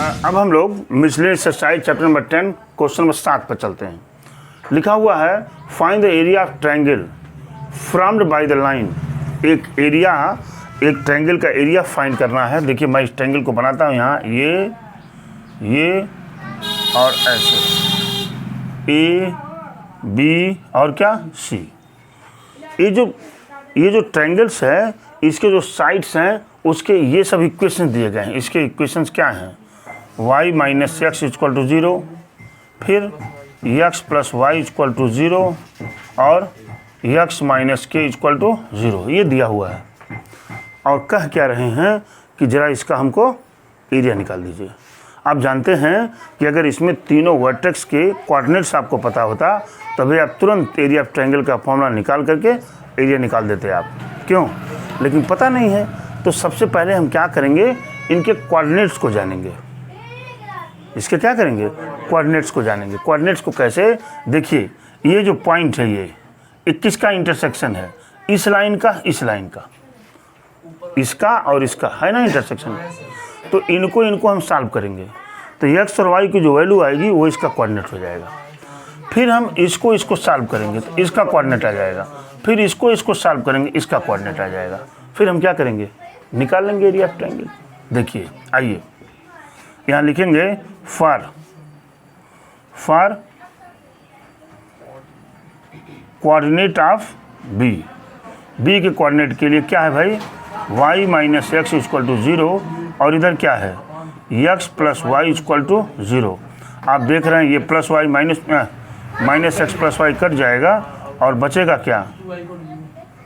अब हम लोग miscellaneous exercise chapter number 10 question number 7 पर चलते हैं। लिखा हुआ है find the area of triangle formed by the line. एक ट्रायंगल का एरिया फाइंड करना है। देखिए मैं इस ट्रायंगल को बनाता हूँ यहाँ, ये और ऐसे ए बी और क्या सी। ये जो ट्रायंगल्स है इसके जो साइड्स हैं उसके ये सब इक्वेशन दिए गए हैं। इसके इक्वेशंस क्या हैं? y minus x equal to 0, फिर x plus y equal to 0 और x minus k equal to 0, ये दिया हुआ है। और कह क्या रहे हैं कि ज़रा इसका हमको एरिया निकाल दीजिए। आप जानते हैं कि अगर इसमें तीनों वर्टेक्स के कोऑर्डिनेट्स आपको पता होता तभी आप तुरंत एरिया ऑफ ट्रायंगल का फॉर्मूला निकाल करके एरिया निकाल देते आप। क्यों? लेकिन पता नहीं है, तो सबसे पहले हम क्या करेंगे, इनके कोऑर्डिनेट्स को जानेंगे। इसके क्या करेंगे? कोऑर्डिनेट्स को जानेंगे। कोऑर्डिनेट्स को कैसे? देखिए ये जो पॉइंट है ये किसका इंटरसेक्शन है? इस लाइन का, इस लाइन का, इसका और इसका है ना इंटरसेक्शन। तो इनको हम सॉल्व करेंगे तो x और y की जो वैल्यू आएगी वो इसका कोऑर्डिनेट हो जाएगा। फिर हम इसको सॉल्व करेंगे तो इसका कोऑर्डिनेट आ जाएगा। फिर इसको सॉल्व करेंगे, इसका कोऑर्डिनेट आ जाएगा। फिर हम क्या करेंगे? निकाल लेंगे एरिया ऑफ ट्रायंगल। देखिए आइए यहाँ लिखेंगे फॉर कोऑर्डिनेट ऑफ बी के कोऑर्डिनेट के लिए क्या है भाई? y minus x equal to 0 और इधर क्या है? x plus y equal to 0। आप देख रहे हैं ये plus y minus x plus y cut जाएगा और बचेगा क्या?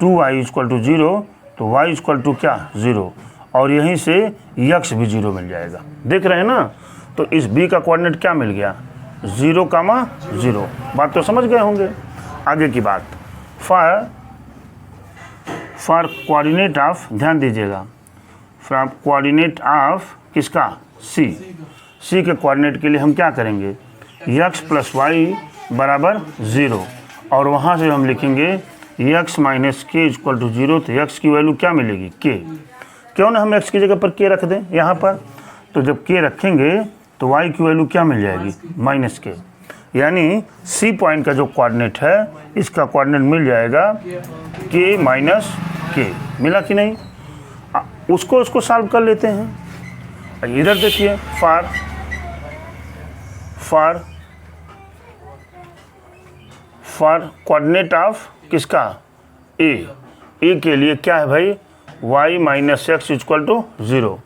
2y इक्वल टू 0, तो y इक्वल टू क्या? 0, और यहीं से x भी 0 मिल जाएगा। देख रहे हैं ना? तो इस b का कोऑर्डिनेट क्या मिल गया? 0,0। बात तो समझ गए होंगे। आगे की बात, फॉर कोऑर्डिनेट ऑफ, ध्यान दीजिएगा, फ्रॉम कोऑर्डिनेट ऑफ किसका? c के कोऑर्डिनेट के लिए हम क्या करेंगे? x प्लस वाई बराबर 0 और वहाँ से हम लिखेंगे x minus k equal to 0। तो x की वैल्यू क्या मिलेगी? k। क्यों ना हम x की जगह पर k रख दें यहाँ पर। तो जब k रखेंगे तो y की वैल्यू क्या मिल जाएगी? माइनस के। यानी c पॉइंट का जो कोऑर्डिनेट है इसका कोऑर्डिनेट मिल जाएगा k माइनस के। मिला कि नहीं? उसको सॉल्व कर लेते हैं। इधर देखिए फॉर कोऑर्डिनेट ऑफ किसका? ए के लिए क्या है भाई? y minus x equal to 0।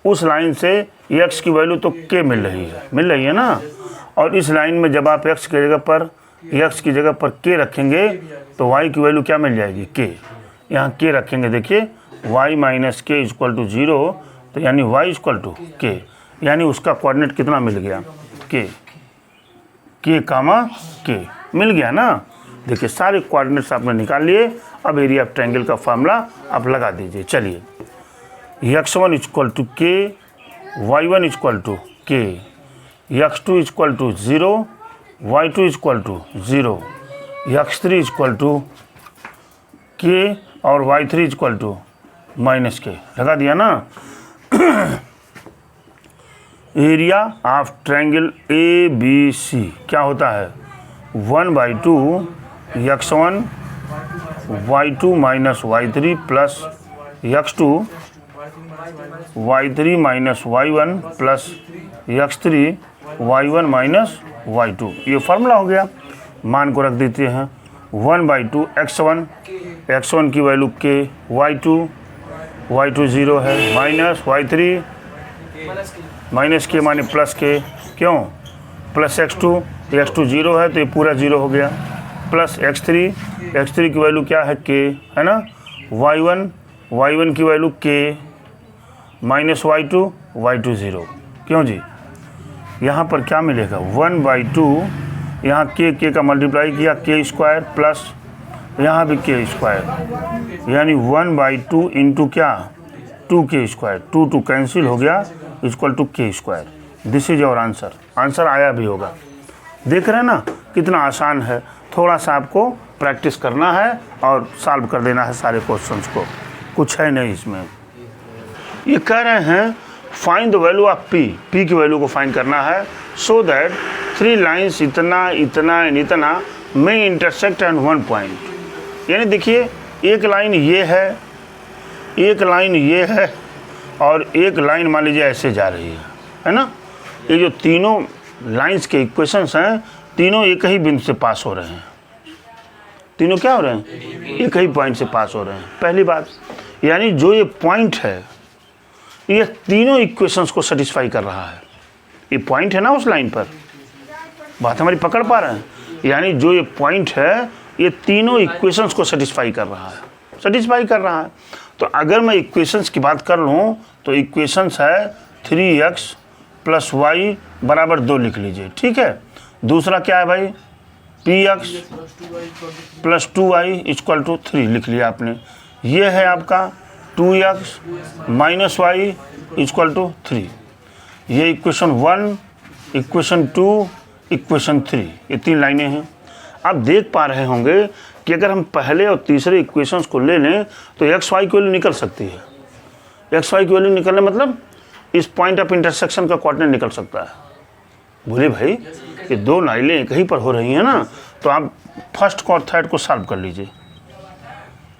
उस लाइन से x की वैल्यू तो k मिल रही है ना। और इस लाइन में जब आप x की जगह पर k रखेंगे तो y की वैल्यू क्या मिल जाएगी? k। यहाँ k रखेंगे, देखिए y minus k equal to 0, तो यानी y इक्वल टू k, यानी उसका कोऑर्डिनेट कितना मिल गया? k कामा k मिल गया ना। देखिए सारे कोऑर्डिनेट्स आपने निकाल लिए। अब एरिया ऑफ ट्रायंगल का फार्मूला आप लगा दीजिए। चलिए x1 equal to k, y1 equal to k, x2 equal to 0, y2 equal to 0, x3 equal to k और y3 इक्वल टू माइनस के। लगा दिया ना। एरिया ऑफ ट्रायंगल ABC क्या होता है? 1/2 x1 y2 minus y3 plus x2 y3 minus y1 plus x3 y1 minus y2। ये formula हो गया। मान को रख देते हैं 1/2 x1 की वैल्यू k, y2 0 है, माइनस y3 माइनस के माने प्लस के। क्यों? प्लस x2 0 है तो ये पूरा 0 हो गया, प्लस x3 की वैल्यू क्या है? k है ना। y1 की वैल्यू k माइनस y2 0। क्यों जी? यहाँ पर क्या मिलेगा? 1/2, यहाँ k का मल्टीप्लाई किया k स्क्वायर प्लस यहाँ भी k स्क्वायर, यानी 1/2 इंटू क्या? 2k square. 2 कैंसिल हो गया equal to k square. This is your answer आया भी होगा। देख रहे हैं ना कितना आसान है। थोड़ा सा आपको प्रैक्टिस करना है और सॉल्व कर देना है सारे क्वेश्चंस को, कुछ है नहीं इसमें। ये कह रहे हैं find the value of P, P की वैल्यू को फाइंड करना है, सो दैट 3 लाइन्स इतना इतना एंड इतना में इंटरसेक्ट एंड 1 पॉइंट। यानी देखिए एक लाइन ये है, एक लाइन ये है और एक लाइन मान लीजिए ऐसे जा रही है ना। ये जो तीनों लाइंस के इक्वेशंस हैं तीनों एक ही बिंदु से पास हो रहे हैं, तीनों क्या हो रहे हैं, एक ही पॉइंट से पास हो रहे हैं। पहली बात, यानी जो ये पॉइंट है ये तीनों इक्वेशंस को सेटिस्फाई कर रहा है। ये पॉइंट है ना उस लाइन पर, बात हमारी पकड़ पा रहे हैं। यानी जो ये पॉइंट है ये तीनों इक्वेशंस को सेटिस्फाई कर रहा है, सेटिस्फाई कर रहा है। तो अगर मैं इक्वेशंस की बात कर लूँ तो इक्वेशंस है 3x + y = 2 लिख लीजिए, ठीक है। दूसरा क्या है भाई, px + 2y = 3 लिख लिया आपने। ये है आपका 2x - y = 3। ये इक्वेशन 1, इक्वेशन 2, इक्वेशन 3, ये 3 लाइनें हैं। आप देख पा रहे होंगे कि अगर हम पहले और तीसरे इक्वेशंस को ले लें तो एक्स वाई की वैल्यू निकल सकती है। एक्स वाई की वैल्यू निकलने मतलब इस पॉइंट ऑफ इंटरसेक्शन का कोऑर्डिनेट निकल सकता है। बोले भाई ये दो लाइनें एक ही पर हो रही हैं ना, तो आप फर्स्ट और थर्ड को सॉल्व कर लीजिए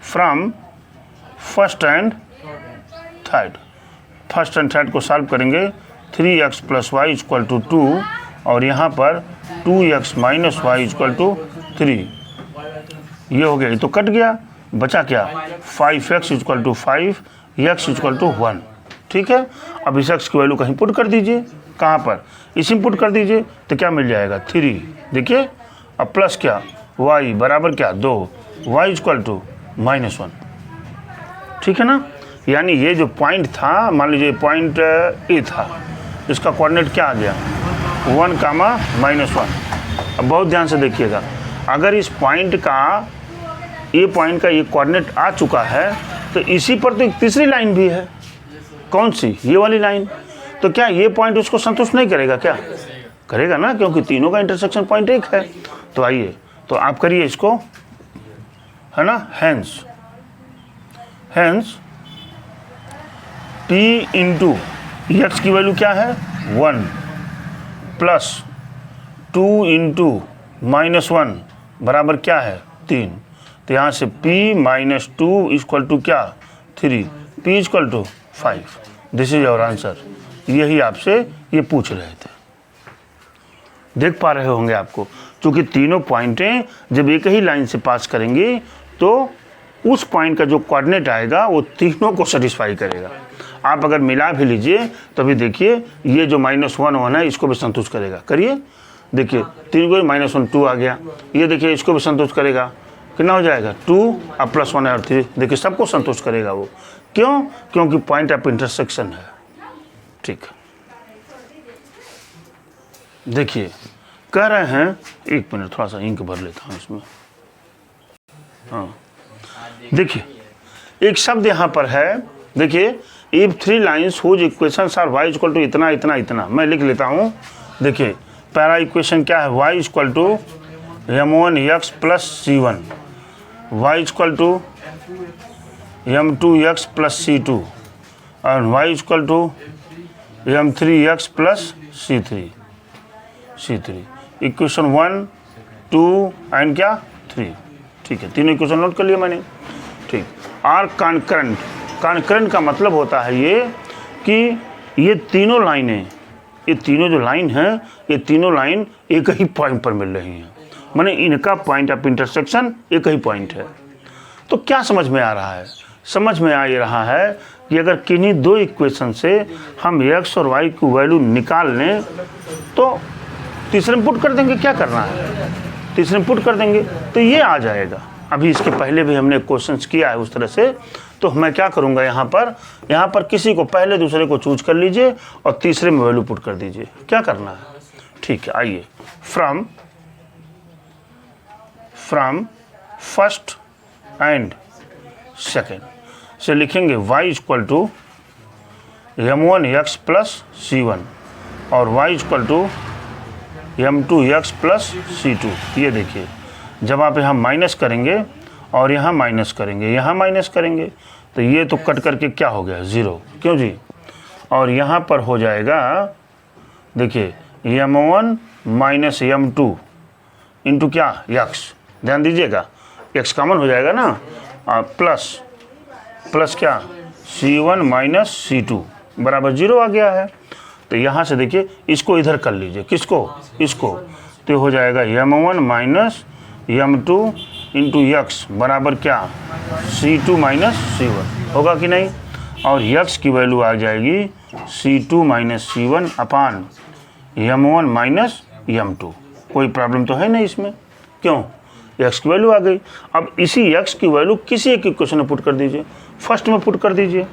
from first and third. First and third को सॉल्व करेंगे 3x + y = 2 और यहाँ पर 2x - y = 3। ये हो गया, ये तो कट गया, बचा क्या 5x = 5, x = 1, ठीक है। अब इस x की वैल्यू कहीं पुट कर दीजिए, कहाँ पर, इसी में पुट कर दीजिए तो क्या मिल जाएगा 3। देखिए अब प्लस क्या y बराबर क्या 2, y = -1, ठीक है ना। यानी ये जो पॉइंट था, मान लीजिए पॉइंट ए था, इसका कोऑर्डिनेट क्या आ गया 1, -1। अब बहुत ध्यान से देखिएगा, अगर इस पॉइंट का ये कोऑर्डिनेट आ चुका है तो इसी पर तो एक तीसरी लाइन भी है, कौन सी, ये वाली लाइन। तो क्या ये पॉइंट उसको संतुष्ट नहीं करेगा, क्या करेगा ना, क्योंकि तीनों का इंटरसेक्शन पॉइंट एक है। तो आइए तो आप करिए इसको, है ना। हेंस p × x की वैल्यू क्या है 1 + 2 × -1 बराबर क्या है 3। तो यहाँ से p - 2 = क्या 3, p = 5। This is your answer. यही आपसे ये पूछ रहे थे, देख पा रहे होंगे आपको, क्योंकि तीनों पॉइंटें जब एक ही लाइन से पास करेंगी तो उस पॉइंट का जो कोऑर्डिनेट आएगा वो तीनों को सेटिस्फाई करेगा। आप अगर मिला भी लीजिए तो भी देखिए ये जो -1 है इसको भी संतुष्ट करेगा। करिए, देखिए 3 को -1 2 आ गया, ये देखिए इसको भी संतुष्ट करेगा। कितना हो जाएगा 2 और +1 और 3, देखिए सबको संतुष्ट करेगा वो। क्यों, क्योंकि पॉइंट ऑफ इंटरसेक्शन है, ठीक। देखिए कह रहे हैं, एक मिनट थोड़ा सा इंक भर लेता हूँ इसमें। हाँ देखिए एक शब्द यहाँ पर है, देखिए if 3 lines whose equations are y = इतना इतना इतना, मैं लिख लेता हूँ। देखिए पहला इक्वेशन क्या है, y = m1x + c1, y = m2x + c2 और y = m3x + c3। Equation 1, 2 and क्या 3, ठीक है। तीनों इक्वेशन नोट कर लिया मैंने, ठीक। आर कॉन्करेंट, कॉन्करेंट का मतलब होता है ये कि ये तीनों लाइनें, ये तीनों जो लाइन है ये तीनों लाइन एक ही पॉइंट पर मिल रही हैं, माने इनका पॉइंट ऑफ इंटरसेक्शन एक ही पॉइंट है। तो क्या समझ में आ रहा है, समझ में आ ये रहा है कि अगर किन्हीं दो इक्वेशन से हम x और y की वैल्यू निकाल लें तो तीसरे में पुट कर देंगे, क्या करना है तीसरे में पुट कर देंगे तो ये आ जाएगा। अभी इसके पहले भी हमने क्वेश्चंस किया है उस तरह से, तो मैं क्या करूँगा यहाँ पर किसी को पहले दूसरे को चूज कर लीजिए और तीसरे में वैल्यू पुट कर दीजिए, क्या करना है, ठीक है। आइए फ्रॉम फर्स्ट एंड सेकेंड से लिखेंगे y = m1x + c1 और y = m2x + c2। ये देखिए जब आप यहाँ माइनस करेंगे और यहाँ माइनस करेंगे, यहाँ माइनस करेंगे तो ये तो कट करके क्या हो गया 0, क्यों जी। और यहाँ पर हो जाएगा देखिए m1 माइनस m2 इंटू क्या x, ध्यान दीजिएगा x कॉमन हो जाएगा ना, प्लस क्या c1 माइनस c2 बराबर 0 आ गया है। तो यहाँ से देखिए इसको इधर कर लीजिए, किसको, इसको, तो हो जाएगा m1 minus m2 into x बराबर क्या c2 माइनस c1, होगा कि नहीं। और x की वैल्यू आ जाएगी c2 माइनस c1 अपान m1 माइनस m2। कोई प्रॉब्लम तो है नहीं इसमें, क्यों, x की वैल्यू आ गई। अब इसी x की वैल्यू किसी एक इक्वेशन में पुट कर दीजिए, फर्स्ट में पुट कर दीजिए,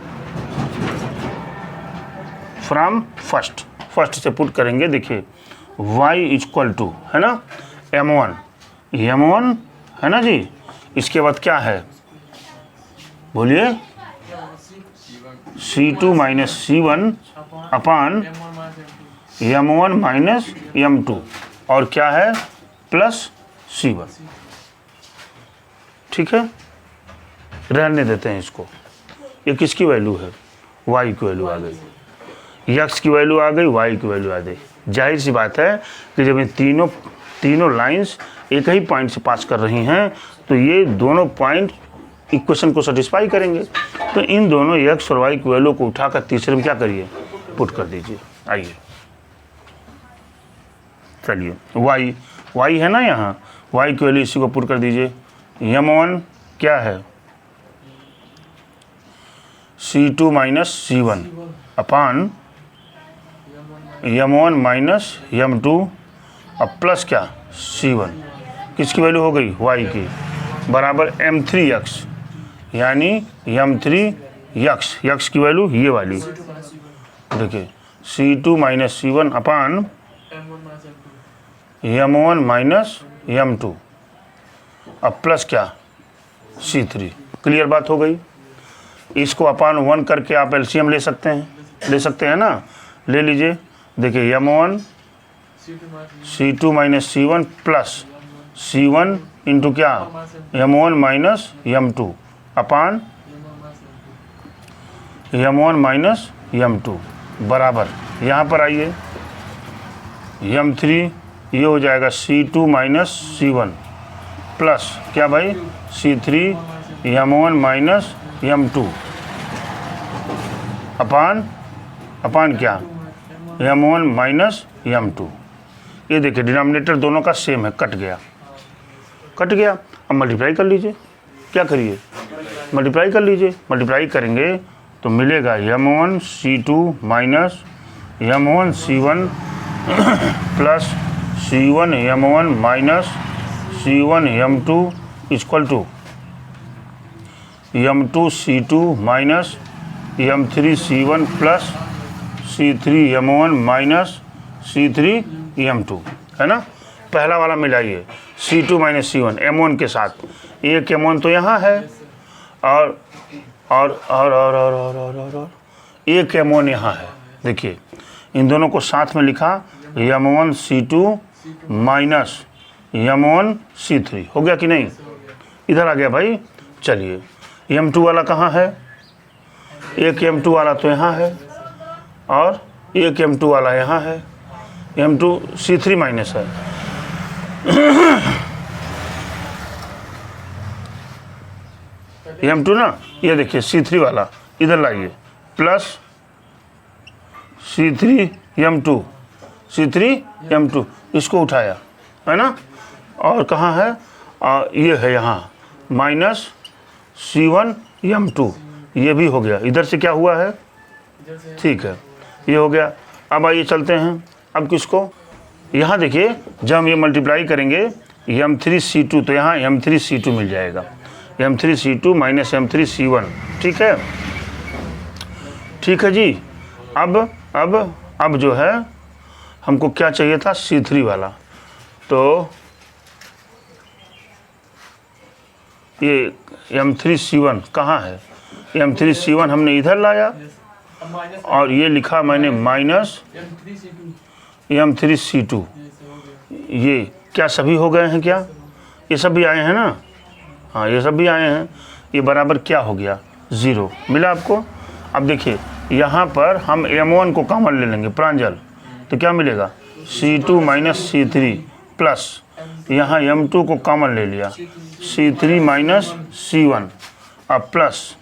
फ्रॉम फर्स्ट से पुट करेंगे। देखिए y इक्वल टू है ना m1 है ना जी, इसके बाद क्या है बोलिए c2 माइनस c1 अपान m1 माइनस m2 और क्या है प्लस c1। ठीक है, रहने देते हैं इसको। ये किसकी वैल्यू है, y की वैल्यू आ गई, x की वैल्यू आ गई, y की वैल्यू आ गई। जाहिर सी बात है कि जब ये तीनों लाइंस एक ही पॉइंट से पास कर रही हैं तो ये दोनों पॉइंट इक्वेशन को सेटिस्फाई करेंगे। तो इन दोनों x और y की वैल्यू को उठाकर तीसरे में क्या करिए, पुट कर दीजिए। आइए चलिए y है ना, यहाँ y की वैल्यू इसी को पुट कर दीजिए। m1 क्या है c2 माइनस c1 अपान m1 माइनस m2 और प्लस क्या c1, किसकी वैल्यू हो गई y की, बराबर m3x यानी m3x की वैल्यू ये वाली देखिए c2 माइनस c1 अपान m1 माइनस m2 अब प्लस क्या c3। क्लियर बात हो गई। इसको अपान 1 करके आप एलसीएम ले सकते हैं ना, ले लीजिए। देखिए m1 c2 minus c1 plus c1 into क्या m1 माइनस m2 अपान m1 माइनस m2 बराबर, यहाँ पर आइए m3 ये हो जाएगा c2 माइनस c1 प्लस क्या भाई c3 m1 माइनस m2 अपान क्या m1 माइनस m2। ये देखिए डिनोमिनेटर दोनों का सेम है, कट गया। अब मल्टीप्लाई कर लीजिए, क्या करिए मल्टीप्लाई कर लीजिए। मल्टीप्लाई करेंगे तो मिलेगा m1 c2 minus m1 c1 plus c1 m1 minus c1 m2 equal to m2 c2 minus m3 c1 plus c3 m1 minus c3 m2 है ना। पहला वाला मिलाइए c2 माइनस c1 m1 के साथ, एक m1 तो यहाँ है और एक m1 यहाँ है। देखिए इन दोनों को साथ में लिखा m1 c2 minus m1 c3 हो गया कि नहीं, इधर आ गया भाई। चलिए m2 वाला कहाँ है, एक m2 वाला तो यहाँ है और एक m2 वाला यहाँ है, m2 c3 माइनस है। m2 ना, ये देखिए c3 वाला इधर लाइए प्लस c3 m2 इसको उठाया है ना, और कहाँ है ये है यहाँ माइनस c1 m2 ये भी हो गया। इधर से क्या हुआ है, ठीक है ये हो गया। अब आइए चलते हैं अब किसको, यहाँ देखिए जब हम ये मल्टीप्लाई करेंगे m3 c2 तो यहाँ m3 c2 मिल जाएगा, m3 c2 minus m3 c1। ठीक है जी। अब जो है हमको क्या चाहिए था c3 वाला, तो ये m3 c1 कहाँ है, m3 c1 हमने इधर लाया और ये लिखा मैंने माइनस m3 c2। ये क्या सभी हो गए हैं, क्या ये सब भी आए हैं ना, हाँ ये सब भी आए हैं। ये बराबर क्या हो गया 0 मिला आपको। अब देखिए यहाँ पर हम m1 को कॉमन ले लेंगे प्रांजल, तो क्या मिलेगा C2 माइनस C3 प्लस यहाँ m2 को कॉमन ले लिया C3 माइनस C1 अब प्लस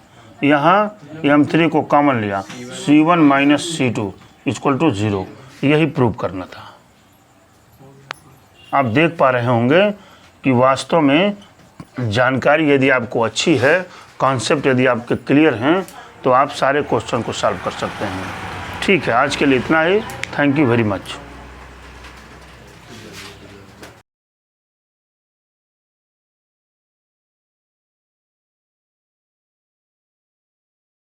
यहाँ m3 को कॉमन लिया C1 minus C2 equal to 0। यही प्रूव करना था। आप देख पा रहे होंगे कि वास्तव में जानकारी यदि आपको अच्छी है, कॉन्सेप्ट यदि आपके क्लियर हैं, तो आप सारे क्वेश्चन को सॉल्व कर सकते हैं। ठीक है, आज के लिए इतना ही। Thank you very much.